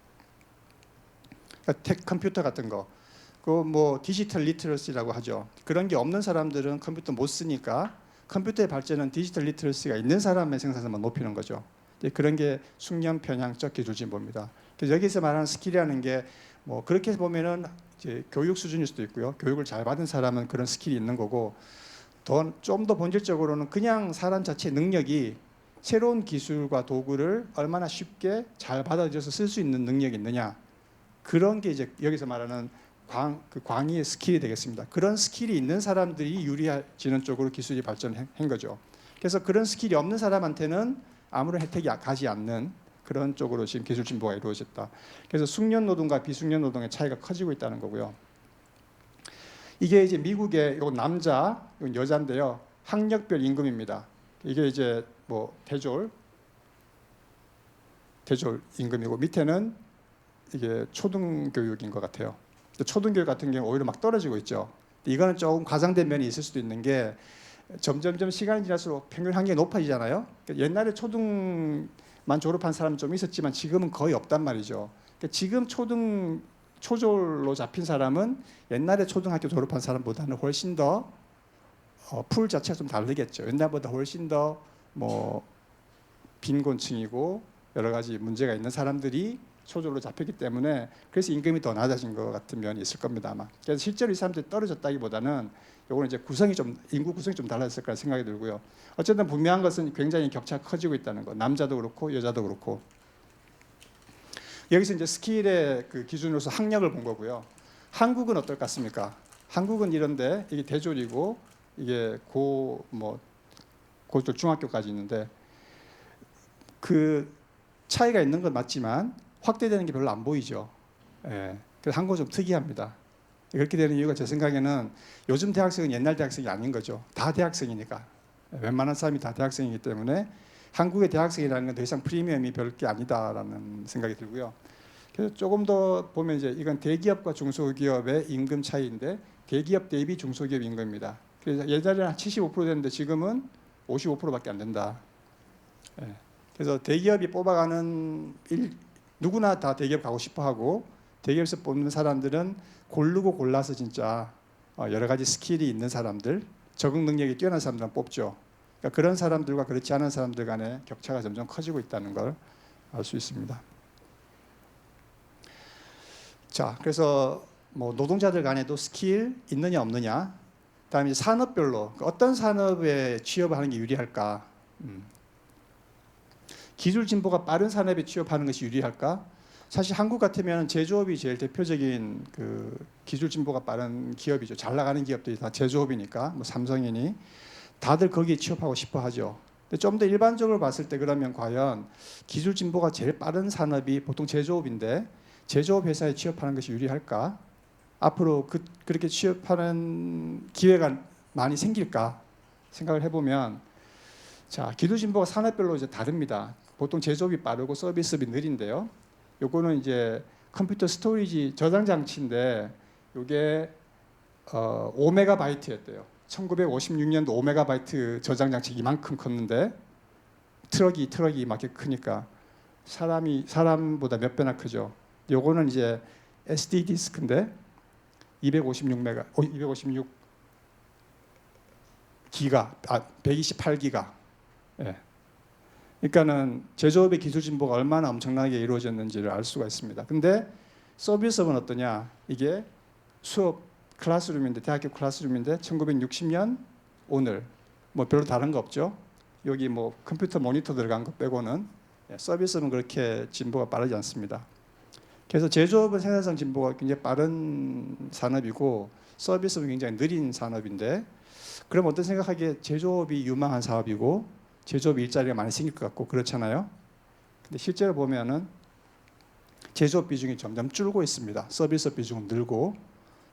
그러니까 컴퓨터 같은 거, 그 뭐 디지털 리터러시라고 하죠. 그런 게 없는 사람들은 컴퓨터 못 쓰니까 컴퓨터의 발전은 디지털 리터러시가 있는 사람의 생산성만 높이는 거죠. 그런 게 숙련 편향적 기술 진보입니다. 그래서 여기서 말하는 스킬이라는 게 뭐 그렇게 보면은 이제 교육 수준일 수도 있고요. 교육을 잘 받은 사람은 그런 스킬이 있는 거고, 좀 더 본질적으로는 그냥 사람 자체 능력이 새로운 기술과 도구를 얼마나 쉽게 잘 받아들여서 쓸 수 있는 능력이 있느냐, 그런 게 이제 여기서 말하는 광의의 스킬이 되겠습니다. 그런 스킬이 있는 사람들이 유리해지는 쪽으로 기술이 발전한 거죠. 그래서 그런 스킬이 없는 사람한테는 아무런 혜택이 가지 않는 그런 쪽으로 지금 기술 진보가 이루어졌다. 그래서 숙련 노동과 비숙련 노동의 차이가 커지고 있다는 거고요. 이게 이제 미국의 이건 남자, 이건 여자인데요. 학력별 임금입니다. 이게 이제 뭐 대졸 임금이고 밑에는 이게 초등교육인 것 같아요. 초등교육 같은 경우 오히려 막 떨어지고 있죠. 이거는 조금 과장된 면이 있을 수도 있는 게 점점점 시간이 지날수록 평균 학력이 높아지잖아요. 옛날에 초등만 졸업한 사람은 좀 있었지만 지금은 거의 없단 말이죠. 지금 초졸로 잡힌 사람은 옛날에 초등학교 졸업한 사람보다는 훨씬 더 풀 자체가 좀 다르겠죠. 옛날보다 훨씬 더 뭐 빈곤층이고 여러 가지 문제가 있는 사람들이 초졸로 잡혔기 때문에 그래서 임금이 더 낮아진 것 같은 면이 있을 겁니다 아마. 그래서 실제로 이 사람들이 떨어졌다기보다는 요거는 이제 인구 구성이 좀 달라졌을 거라 생각이 들고요. 어쨌든 분명한 것은 굉장히 격차가 커지고 있다는 거. 남자도 그렇고 여자도 그렇고. 여기서 이제 스킬의 그 기준으로서 학력을 본 거고요. 한국은 어떨 것 같습니까? 한국은 이런데 이게 대졸이고 이게 고졸 중학교까지 있는데 그 차이가 있는 건 맞지만 확대되는 게 별로 안 보이죠. 그래서 한국은 좀 특이합니다. 그렇게 되는 이유가 제 생각에는 요즘 대학생은 옛날 대학생이 아닌 거죠. 다 대학생이니까. 웬만한 사람이 다 대학생이기 때문에 한국의 대학생이라는 건 더 이상 프리미엄이 별 게 아니다라는 생각이 들고요. 그래서 조금 더 보면 이제 이건 대기업과 중소기업의 임금 차이인데 대기업 대비 중소기업 임금입니다. 그래서 예전에는 한 75%였는데 지금은 55%밖에 안 된다. 그래서 대기업이 뽑아가는 누구나 다 대기업 가고 싶어하고 대기업에서 뽑는 사람들은 고르고 골라서 진짜 여러 가지 스킬이 있는 사람들, 적응 능력이 뛰어난 사람들만 뽑죠. 그러니까 그런 사람들과 그렇지 않은 사람들 간의 격차가 점점 커지고 있다는 걸 알 수 있습니다. 자, 그래서 뭐 노동자들 간에도 스킬 있느냐 없느냐, 그다음에 산업별로 어떤 산업에 취업을 하는 게 유리할까, 기술 진보가 빠른 산업에 취업하는 것이 유리할까? 사실 한국 같으면 제조업이 제일 대표적인 그 기술 진보가 빠른 기업이죠. 잘 나가는 기업들이 다 제조업이니까, 뭐 삼성이니 다들 거기에 취업하고 싶어 하죠. 근데 좀 더 일반적으로 봤을 때 그러면 과연 기술 진보가 제일 빠른 산업이 보통 제조업인데 제조업 회사에 취업하는 것이 유리할까? 앞으로 그렇게 취업하는 기회가 많이 생길까 생각을 해보면, 자, 기술 진보가 산업별로 이제 다릅니다. 보통 제조업이 빠르고 서비스업이 느린데요. 요거는 이제 컴퓨터 스토리지 저장 장치인데 요게 5메가바이트였대요. 1956년도 5메가바이트 저장 장치 이만큼 컸는데 트럭이 이만큼 크니까 사람보다 몇 배나 크죠. 요거는 이제 SD 디스크인데 256 기가 128기가. 예. 그러니까는 제조업의 기술 진보가 얼마나 엄청나게 이루어졌는지를 알 수가 있습니다. 근데 서비스업은 어떠냐? 이게 수업 클래스룸인데, 대학교 클래스룸인데 1960년 오늘 뭐 별로 다른 거 없죠. 여기 뭐 컴퓨터 모니터 들어간 거 빼고는 서비스업은 그렇게 진보가 빠르지 않습니다. 그래서 제조업은 생산성 진보가 굉장히 빠른 산업이고 서비스업은 굉장히 느린 산업인데, 그럼 어떤 생각하기에 제조업이 유망한 사업이고 제조업 일자리가 많이 생길 것 같고 그렇잖아요. 근데 실제로 보면은 제조업 비중이 점점 줄고 있습니다. 서비스업 비중은 늘고,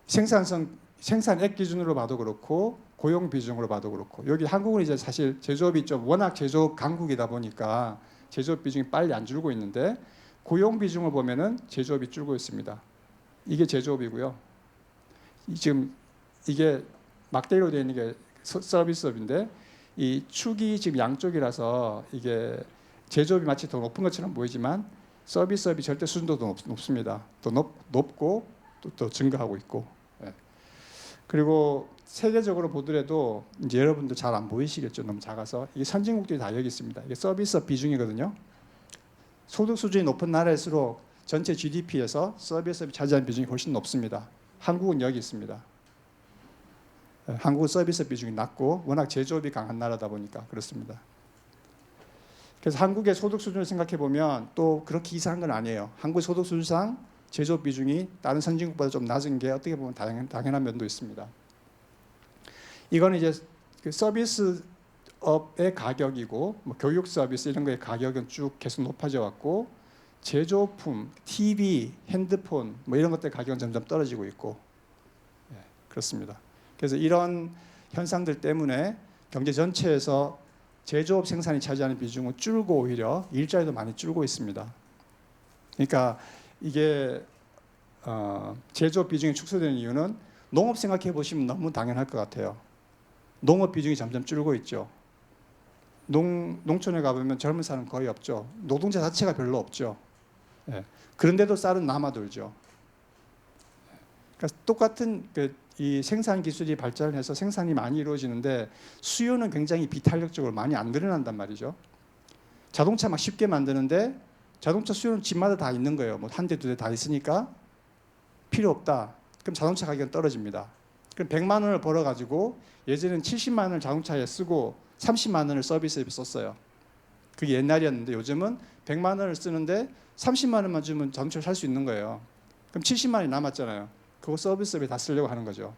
생산액 기준으로 봐도 그렇고 고용 비중으로 봐도 그렇고, 여기 한국은 이제 사실 제조업이 좀 워낙 제조업 강국이다 보니까 제조업 비중이 빨리 안 줄고 있는데 고용 비중을 보면은 제조업이 줄고 있습니다. 이게 제조업이고요. 지금 이게 막대기로 되어 있는 게 서비스업인데 이 축이 지금 양쪽이라서 이게 제조업이 마치 더 높은 것처럼 보이지만 서비스업이 절대 수준도 더 높습니다. 더 높고 또 증가하고 있고. 예. 그리고 세계적으로 보더라도 이제 여러분들 잘 안 보이시겠죠. 너무 작아서. 이게 선진국들이 다 여기 있습니다. 이게 서비스업 비중이거든요. 소득 수준이 높은 나라일수록 전체 GDP에서 서비스업이 차지하는 비중이 훨씬 높습니다. 한국은 여기 있습니다. 한국은 서비스 비중이 낮고 워낙 제조업이 강한 나라다 보니까 그렇습니다. 그래서 한국의 소득 수준을 생각해 보면 또 그렇게 이상한 건 아니에요. 한국의 소득 수준상 제조업 비중이 다른 선진국보다 좀 낮은 게 어떻게 보면 당연한 면도 있습니다. 이거는 이제 그 서비스업의 가격이고, 뭐 교육 서비스 이런 거의 가격은 쭉 계속 높아져 왔고, 제조품, TV, 핸드폰 뭐 이런 것들 가격은 점점 떨어지고 있고, 그렇습니다. 그래서 이런 현상들 때문에 경제 전체에서 제조업 생산이 차지하는 비중은 줄고 오히려 일자리도 많이 줄고 있습니다. 그러니까 이게 제조업 비중이 축소되는 이유는 농업 생각해 보시면 너무 당연할 것 같아요. 농업 비중이 점점 줄고 있죠. 농촌에 가보면 젊은 사람 거의 없죠. 노동자 자체가 별로 없죠. 예. 그런데도 쌀은 남아돌죠. 그러니까 똑같은 이 생산 기술이 발전을 해서 생산이 많이 이루어지는데 수요는 굉장히 비탄력적으로 많이 안 늘어난단 말이죠. 자동차 막 쉽게 만드는데 자동차 수요는 집마다 다 있는 거예요. 뭐 한 대, 두 대 다 있으니까 필요 없다. 그럼 자동차 가격은 떨어집니다. 그럼 100만 원을 벌어가지고 예전에는 70만 원을 자동차에 쓰고 30만 원을 서비스에 썼어요. 그게 옛날이었는데 요즘은 100만 원을 쓰는데 30만 원만 주면 자동차를 살 수 있는 거예요. 그럼 70만 원이 남았잖아요. 그거 서비스업에 다 쓰려고 하는 거죠.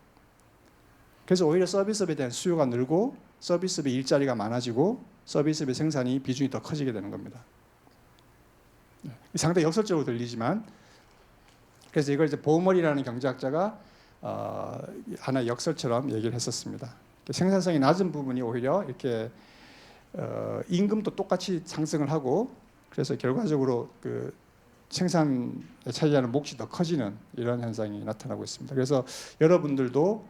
그래서 오히려 서비스업에 대한 수요가 늘고 서비스업의 일자리가 많아지고 서비스업의 생산이 비중이 더 커지게 되는 겁니다. 상당히 역설적으로 들리지만, 그래서 이걸 이제 보머리라는 경제학자가 하나의 역설처럼 얘기를 했었습니다. 생산성이 낮은 부분이 오히려 이렇게 임금도 똑같이 상승을 하고, 그래서 결과적으로 그 생산에 차지하는 몫이 더 커지는 이런 현상이 나타나고 있습니다. 그래서 여러분들도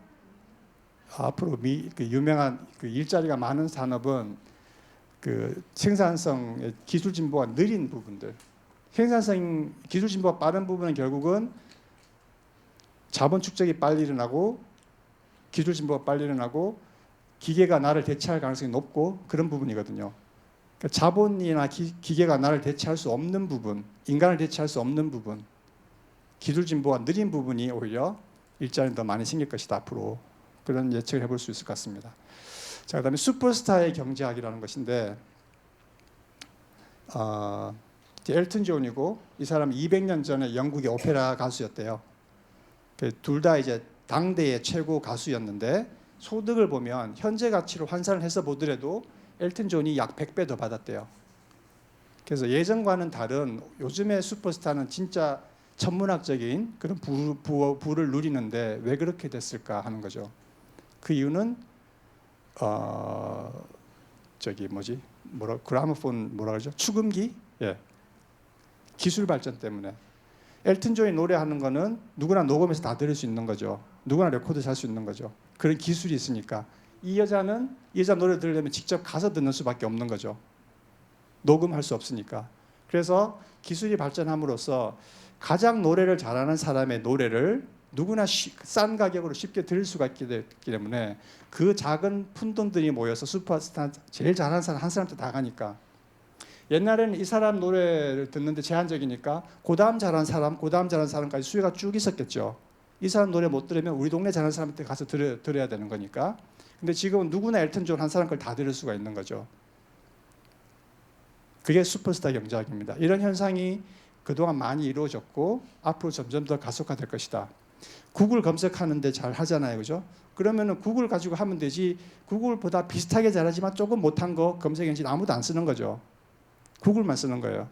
앞으로 그 유명한 그 일자리가 많은 산업은 그 생산성의 기술 진보가 느린 부분들, 생산성 기술 진보가 빠른 부분은 결국은 자본 축적이 빨리 일어나고 기술 진보가 빨리 일어나고 기계가 나를 대체할 가능성이 높고 그런 부분이거든요. 그러니까 자본이나 기계가 나를 대체할 수 없는 부분, 인간을 대체할 수 없는 부분, 기술 진보가 느린 부분이 오히려 일자리는 더 많이 생길 것이다 앞으로. 그런 예측을 해볼 수 있을 것 같습니다. 자, 그다음에 슈퍼스타의 경제학이라는 것인데 엘튼 존이고 이 사람은 200년 전에 영국의 오페라 가수였대요. 둘 다 이제 당대의 최고 가수였는데 소득을 보면 현재 가치로 환산을 해서 보더라도 엘튼 존이 약 100배 더 받았대요. 그래서 예전과는 다른 요즘의 슈퍼스타는 진짜 천문학적인 그런 부를 누리는데 왜 그렇게 됐을까 하는 거죠. 그 이유는 그라모폰 뭐라 그러죠? 축음기? 예. 기술 발전 때문에. 엘튼 존이 노래하는 거는 누구나 녹음해서 다 들을 수 있는 거죠. 누구나 레코드 살 수 있는 거죠. 그런 기술이 있으니까. 이 여자 노래 들으려면 직접 가서 듣는 수밖에 없는 거죠. 녹음할 수 없으니까. 그래서 기술이 발전함으로써 가장 노래를 잘하는 사람의 노래를 누구나 싼 가격으로 쉽게 들을 수가 있기 때문에 그 작은 푼돈들이 모여서 슈퍼스타 제일 잘하는 사람 한 사람한테 다 가니까. 옛날에는 이 사람 노래를 듣는데 제한적이니까 그 다음 잘하는 사람까지 수요가 쭉 있었겠죠. 이 사람 노래 못 들으면 우리 동네 잘하는 사람한테 가서 들어야 되는 거니까. 근데 지금은 누구나 엘튼 존 한 사람 걸 다 들을 수가 있는 거죠. 그게 슈퍼스타 경제학입니다. 이런 현상이 그동안 많이 이루어졌고 앞으로 점점 더 가속화될 것이다. 구글 검색하는데 잘 하잖아요, 그죠? 그러면은 구글 가지고 하면 되지. 구글보다 비슷하게 잘하지만 조금 못한 거 검색 엔진 아무도 안 쓰는 거죠. 구글만 쓰는 거예요.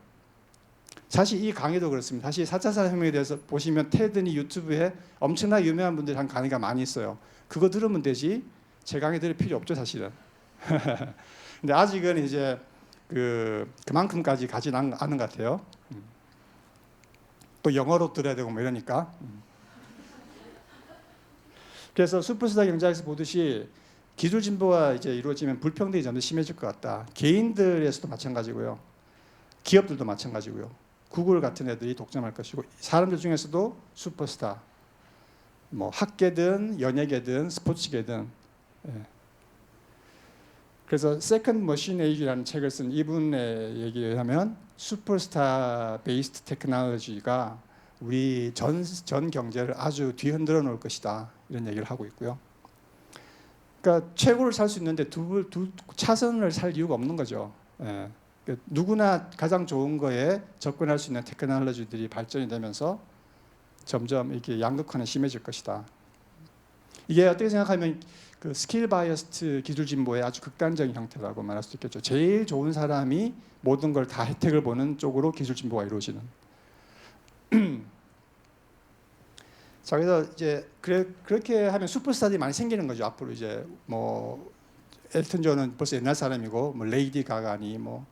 사실 이 강의도 그렇습니다. 사실 4차 산업혁명에 대해서 보시면 테드니 유튜브에 엄청나게 유명한 분들이 한 강의가 많이 있어요. 그거 들으면 되지. 제 강의 들을 필요 없죠, 사실은. 근데 아직은 이제 그만큼까지 가진 않은 것 같아요. 또 영어로 들어야 되고 뭐 이러니까. 그래서 슈퍼스타 경제학에서 보듯이 기술 진보가 이제 이루어지면 불평등이 점점 심해질 것 같다. 개인들에서도 마찬가지고요. 기업들도 마찬가지고요. 구글 같은 애들이 독점할 것이고 사람들 중에서도 슈퍼스타, 뭐 학계든 연예계든 스포츠계든. 예. 그래서 세컨드 머신 에이지라는 책을 쓴 이분의 얘기에 의하면 슈퍼스타 베이스드 테크놀로지가 우리 전 경제를 아주 뒤흔들어 놓을 것이다. 이런 얘기를 하고 있고요. 그러니까 최고를 살 수 있는데 두 차선을 살 이유가 없는 거죠. 예. 누구나 가장 좋은 거에 접근할 수 있는 테크놀로지들이 발전이 되면서 점점 이렇게 양극화는 심해질 것이다. 이게 어떻게 생각하면 그 스킬 바이어스트 기술 진보의 아주 극단적인 형태라고 말할 수 있겠죠. 제일 좋은 사람이 모든 걸 다 혜택을 보는 쪽으로 기술 진보가 이루어지는. 자, 그래서 이제 그렇게 하면 슈퍼스타들이 많이 생기는 거죠. 앞으로 이제 뭐 엘튼 존은 벌써 옛날 사람이고 뭐 레이디 가가니 뭐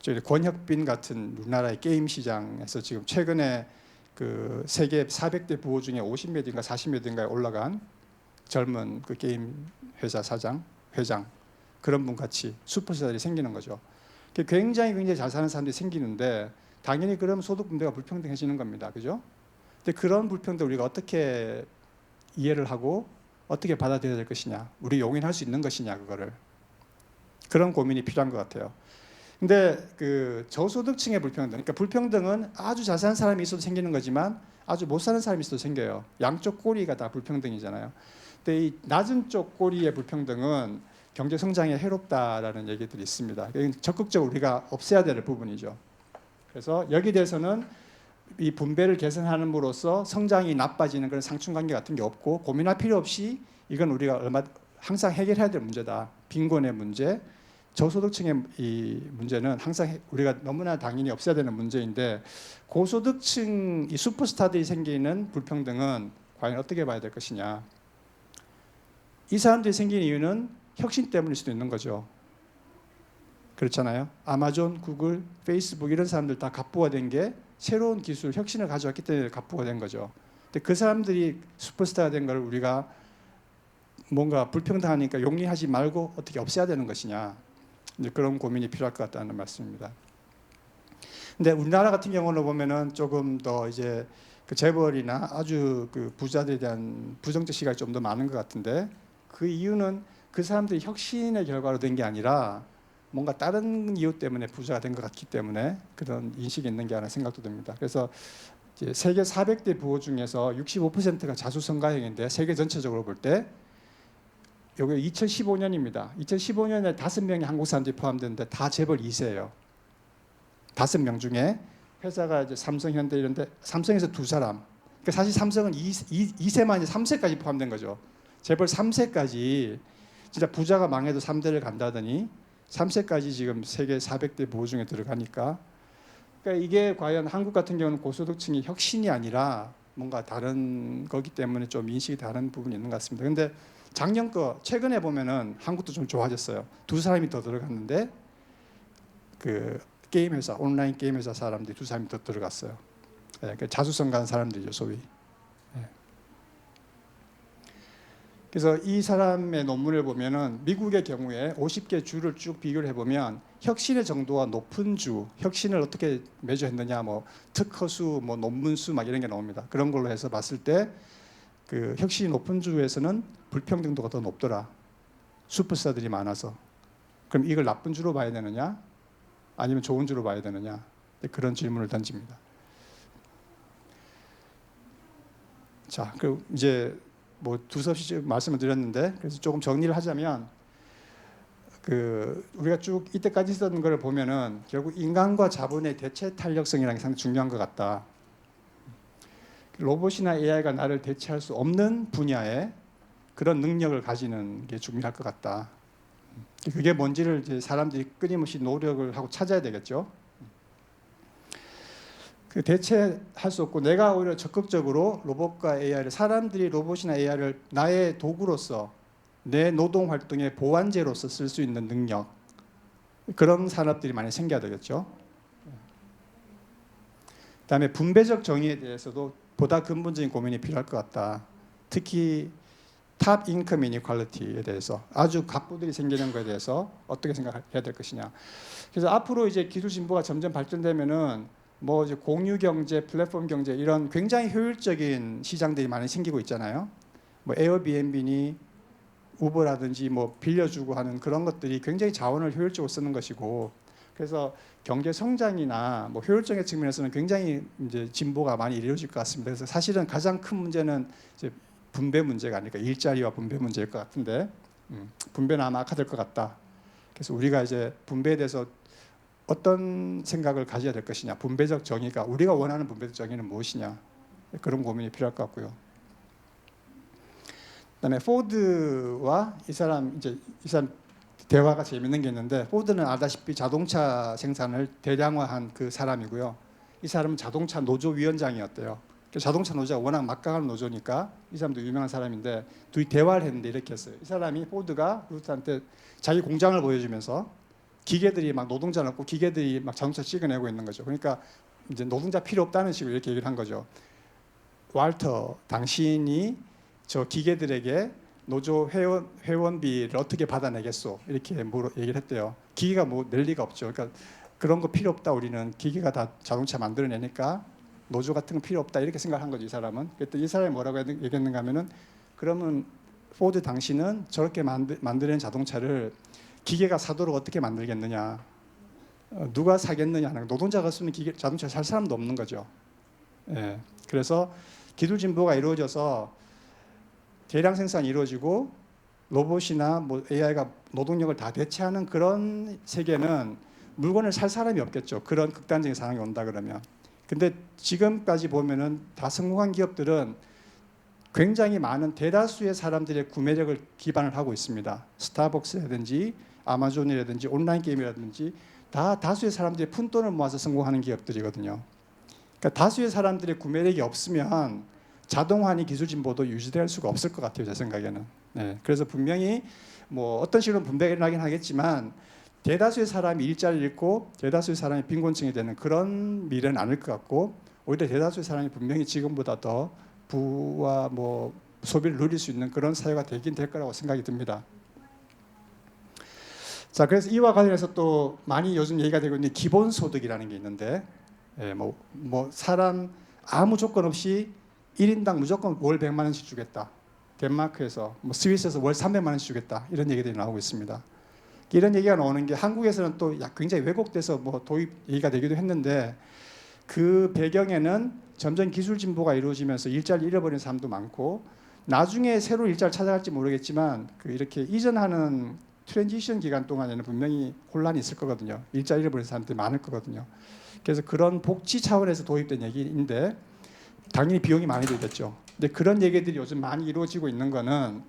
저희 권혁빈 같은 우리나라의 게임 시장에서 지금 최근에 그 세계 400대 부호 중에 50몇 인가 40몇 인가에 올라간 젊은 그 게임 회사 회장 그런 분 같이 슈퍼스타들이 생기는 거죠. 굉장히 잘 사는 사람들이 생기는데 당연히 그럼 소득 분배가 불평등해지는 겁니다. 그죠? 근데 그런 불평등 우리가 어떻게 이해를 하고 어떻게 받아들여야 될 것이냐, 우리 용인할 수 있는 것이냐, 그거를 그런 고민이 필요한 것 같아요. 근데 그 저소득층의 불평등, 그러니까 불평등은 아주 잘 사는 사람이 있어도 생기는 거지만 아주 못 사는 사람이 있어도 생겨요. 양쪽 꼬리가 다 불평등이잖아요. 근데 이 낮은 쪽 꼬리의 불평등은 경제 성장에 해롭다라는 얘기들이 있습니다. 적극적으로 우리가 없애야 될 부분이죠. 그래서 여기 대해서는 이 분배를 개선함으로써 성장이 나빠지는 그런 상충관계 같은 게 없고 고민할 필요 없이 이건 우리가 항상 해결해야 될 문제다. 빈곤의 문제, 저소득층의 이 문제는 항상 우리가 너무나 당연히 없애야 되는 문제인데 고소득층 이 슈퍼스타들이 생기는 불평등은 과연 어떻게 봐야 될 것이냐. 이 사람들이 생긴 이유는 혁신 때문일 수도 있는 거죠. 그렇잖아요. 아마존, 구글, 페이스북 이런 사람들 다 갑부가 된 게 새로운 기술, 혁신을 가져왔기 때문에 갑부가 된 거죠. 근데 그 사람들이 슈퍼스타가 된 걸 우리가 뭔가 불평등하니까 용인하지 말고 어떻게 없애야 되는 것이냐. 이제 그런 고민이 필요할 것 같다는 말씀입니다. 근데 우리나라 같은 경우는 보면은 조금 더 이제 그 재벌이나 아주 그 부자들에 대한 부정적 시각이 좀 더 많은 것 같은데, 그 이유는 그 사람들이 혁신의 결과로 된 게 아니라 뭔가 다른 이유 때문에 부자가 된 것 같기 때문에 그런 인식이 있는 게 아니라 생각도 듭니다. 그래서 이제 세계 400대 부호 중에서 65%가 자수성가형인데, 세계 전체적으로 볼 때 여기 2015년입니다. 2015년에 5명의 한국 사람들이 포함되는데 다 재벌 2세예요. 5명 중에 회사가 이제 삼성, 현대 이런데 삼성에서 2사람. 그러니까 사실 삼성은 2세만 이제 3세까지 포함된 거죠. 재벌 3세까지 진짜 부자가 망해도 3대를 간다더니 3세까지 지금 세계 400대 부호 중에 들어가니까, 그러니까 이게 과연 한국 같은 경우는 고소득층이 혁신이 아니라 뭔가 다른 거기 때문에 좀 인식이 다른 부분이 있는 것 같습니다. 근데 작년 거 최근에 보면은 한국도 좀 좋아졌어요. 2사람이 더 들어갔는데 그 게임 회사, 온라인 게임 회사 사람들이 2사람이 더 들어갔어요. 네, 그 자수성가한 사람들이죠, 소위. 네. 그래서 이 사람의 논문을 보면은 미국의 경우에 50개 주를 쭉 비교를 해보면 혁신의 정도가 높은 주, 혁신을 어떻게 매주했느냐, 뭐 특허수, 뭐 논문수 막 이런 게 나옵니다. 그런 걸로 해서 봤을 때 그 혁신이 높은 주에서는 불평등도가 더 높더라. 슈퍼스타들이 많아서. 그럼 이걸 나쁜 주로 봐야 되느냐, 아니면 좋은 주로 봐야 되느냐, 그런 질문을 던집니다. 자, 그럼 이제 뭐 두서없이 말씀을 드렸는데, 그래서 조금 정리를 하자면, 그 우리가 쭉 이때까지 있었던 걸 보면은 결국 인간과 자본의 대체 탄력성이라는 게 상당히 중요한 것 같다. 로봇이나 AI가 나를 대체할 수 없는 분야에 그런 능력을 가지는 게 중요할 것 같다. 그게 뭔지를 이제 사람들이 끊임없이 노력을 하고 찾아야 되겠죠. 그 대체할 수 없고, 내가 오히려 적극적으로 로봇과 AI를, 사람들이 로봇이나 AI를 나의 도구로서, 내 노동 활동의 보완제로서 쓸 수 있는 능력, 그런 산업들이 많이 생겨야 되겠죠. 그다음에 분배적 정의에 대해서도 보다 근본적인 고민이 필요할 것 같다. 특히 탑 인컴 이니퀄리티에 대해서, 아주 갑부들이 생기는 것에 대해서 어떻게 생각해야 될 것이냐. 그래서 앞으로 이제 기술 진보가 점점 발전되면은 뭐 이제 공유 경제, 플랫폼 경제, 이런 굉장히 효율적인 시장들이 많이 생기고 있잖아요. 뭐 에어비앤비니 우버라든지 뭐 빌려주고 하는 그런 것들이 굉장히 자원을 효율적으로 쓰는 것이고, 그래서 경제 성장이나 뭐 효율적인 측면에서는 굉장히 이제 진보가 많이 이루어질 것 같습니다. 그래서 사실은 가장 큰 문제는 이제 분배 문제가 아닐까, 일자리와 분배 문제일 것 같은데, 분배는 아마 악화될 것 같다. 그래서 우리가 이제 분배에 대해서 어떤 생각을 가져야 될 것이냐, 분배적 정의가, 우리가 원하는 분배적 정의는 무엇이냐, 그런 고민이 필요할 것 같고요. 그다음에 포드와 이 사람 대화가 재밌는 게 있는데, 포드는 알다시피 자동차 생산을 대량화한 그 사람이고요. 이 사람은 자동차 노조 위원장이었대요. 자동차 노조가 워낙 막강한 노조니까 이 사람도 유명한 사람인데, 둘이 대화를 했는데 이렇게 했어요. 이 사람이, 포드가 루트한테 자기 공장을 보여주면서 기계들이 막 노동자 넣고 기계들이 막 자동차 찍어내고 있는 거죠. 그러니까 이제 노동자 필요 없다는 식으로 이렇게 얘기를 한 거죠. walter, 당신이 저 기계들에게 노조 회원비를 어떻게 받아내겠소? 이렇게 얘기를 했대요. 기계가 뭐 낼 리가 없죠. 그러니까 그런 거 필요 없다. 우리는 기계가 다 자동차 만들어내니까 노조 같은 거 필요 없다. 이렇게 생각한 거죠, 이 사람은. 그랬더니 이 사람이 뭐라고 얘기했는가 하면은, 그러면 포드 당신은 저렇게 만드는 자동차를 기계가 사도록 어떻게 만들겠느냐? 누가 사겠느냐 하는, 노동자가 쓰는 자동차 살 사람도 없는 거죠. 예. 그래서 기술 진보가 이루어져서 대량 생산이 이루어지고 로봇이나 뭐 AI가 노동력을 다 대체하는 그런 세계는 물건을 살 사람이 없겠죠. 그런 극단적인 상황이 온다 그러면. 근데 지금까지 보면은 다 성공한 기업들은 굉장히 많은 대다수의 사람들의 구매력을 기반을 하고 있습니다. 스타벅스라든지 아마존이라든지 온라인 게임이라든지 다 다수의 사람들이 푼돈을 모아서 성공하는 기업들이거든요. 그러니까 다수의 사람들의 구매력이 없으면 자동화니 기술 진보도 유지될 수가 없을 것 같아요, 제 생각에는. 네, 그래서 분명히 뭐 어떤 식으로 분배가 일어나긴 하겠지만, 대다수의 사람이 일자리를 잃고 대다수의 사람이 빈곤층이 되는 그런 미래는 아닐 것 같고, 오히려 대다수의 사람이 분명히 지금보다 더 부와 뭐 소비를 누릴 수 있는 그런 사회가 되긴 될 거라고 생각이 듭니다. 자, 그래서 이와 관련해서 또 많이 요즘 얘기가 되고 있는 기본소득이라는 게 있는데, 뭐 사람 아무 조건 없이 1인당 무조건 월 100만 원씩 주겠다. 덴마크에서 뭐 스위스에서 월 300만 원씩 주겠다. 이런 얘기들이 나오고 있습니다. 이런 얘기가 나오는 게 한국에서는 또 굉장히 왜곡돼서 뭐 도입 얘기가 되기도 했는데 그 배경에는 점점 기술 진보가 이루어지면서 일자리를 잃어버리는 사람도 많고 나중에 새로운 일자리를 찾아갈지 모르겠지만 그 이렇게 이전하는 트랜지션 기간 동안에는 분명히 혼란이 있을 거거든요. 일자리 잃어버리는 사람들이 많을 거거든요. 그래서 그런 복지 차원에서 도입된 얘기인데 당연히 비용이 많이 들겠죠. 근데 그런 얘기들이 요즘 많이 이루어지고 있는 거는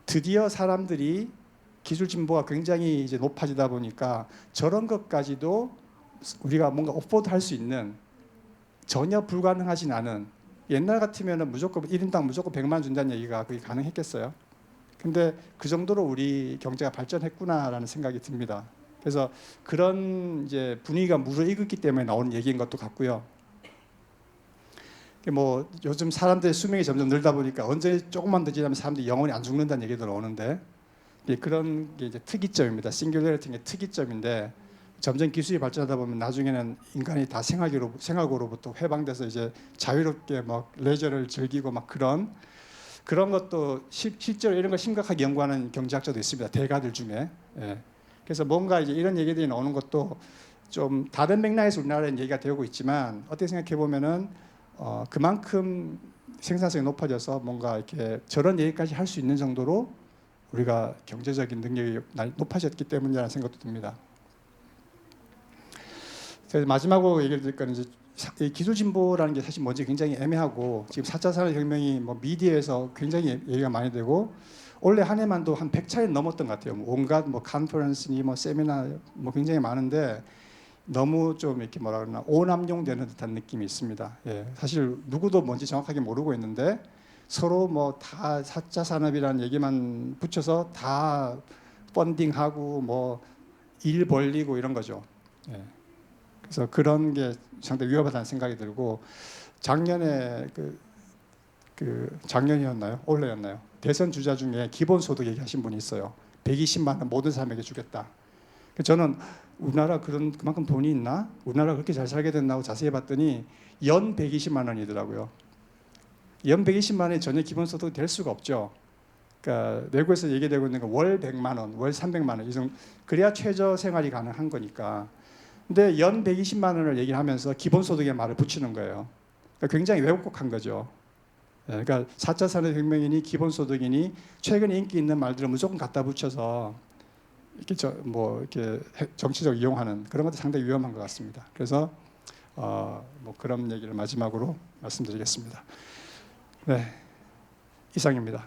드디어 사람들이 기술 진보가 굉장히 이제 높아지다 보니까 저런 것까지도 우리가 뭔가 오포드 할 수 있는 전혀 불가능하진 않은 옛날 같으면은 무조건 1인당 무조건 100만 원 준다는 얘기가 그게 가능했겠어요. 근데 그 정도로 우리 경제가 발전했구나라는 생각이 듭니다. 그래서 그런 이제 분위기가 무르익었기 때문에 나오는 얘기인 것도 같고요. 뭐 요즘 사람들의 수명이 점점 늘다 보니까 언제 조금만 더 지나면 사람들이 영원히 안 죽는다는 얘기도 나오는데 그런 게 이제 특이점입니다. 싱귤레리티의 특이점인데 점점 기술이 발전하다 보면 나중에는 인간이 다 생활고로부터 해방돼서 이제 자유롭게 막 레저를 즐기고 막 그런 것도 실제로 이런 걸 심각하게 연구하는 경제학자도 있습니다. 대가들 중에. 예. 그래서 뭔가 이제 이런 얘기들이 나오는 것도 좀 다른 맥락에서 우리나라에 얘기가 되고 있지만 어떻게 생각해 보면은 그만큼 생산성이 높아져서 뭔가 이렇게 저런 얘기까지 할 수 있는 정도로 우리가 경제적인 능력이 높아졌기 때문이라는 생각도 듭니다. 그래서 마지막으로 얘기를 드릴 거는 이제 기술 진보라는 게 사실 뭔지 굉장히 애매하고 지금 4차 산업혁명이 뭐 미디어에서 굉장히 얘기가 많이 되고 올해 한 해만도 한 100차례 넘었던 것 같아요. 온갖 뭐 컨퍼런스니 뭐 세미나 뭐 굉장히 많은데 너무 좀 이렇게 뭐라 그러나 오남용되는 듯한 느낌이 있습니다. 예, 사실 누구도 뭔지 정확하게 모르고 있는데 서로 뭐 다 4차 산업이라는 얘기만 붙여서 다 펀딩하고 뭐 일 벌리고 이런 거죠. 예. 그래서 그런 게 상당히 위험하다는 생각이 들고 작년에 작년이었나요? 올해였나요? 대선 주자 중에 기본소득 얘기하신 분이 있어요. 120만 원 모든 사람에게 주겠다. 저는 우리나라 그만큼 돈이 있나? 우리나라 그렇게 잘 살게 됐나 고 자세히 봤더니 연 120만 원이더라고요. 연 120만 원이 전혀 기본소득이 될 수가 없죠. 그러니까 외국에서 얘기되고 있는 건 월 100만 원, 월 300만 원 이 정도 그래야 최저 생활이 가능한 거니까. 근데 연 120만 원을 얘기하면서 기본소득의 말을 붙이는 거예요. 그러니까 굉장히 왜곡한 거죠. 그러니까 4차 산업혁명이니 기본소득이니 최근에 인기 있는 말들을 무조건 갖다 붙여서 이렇게 이렇게 정치적 이용하는 그런 것도 상당히 위험한 것 같습니다. 그래서 뭐 그런 얘기를 마지막으로 말씀드리겠습니다. 네, 이상입니다.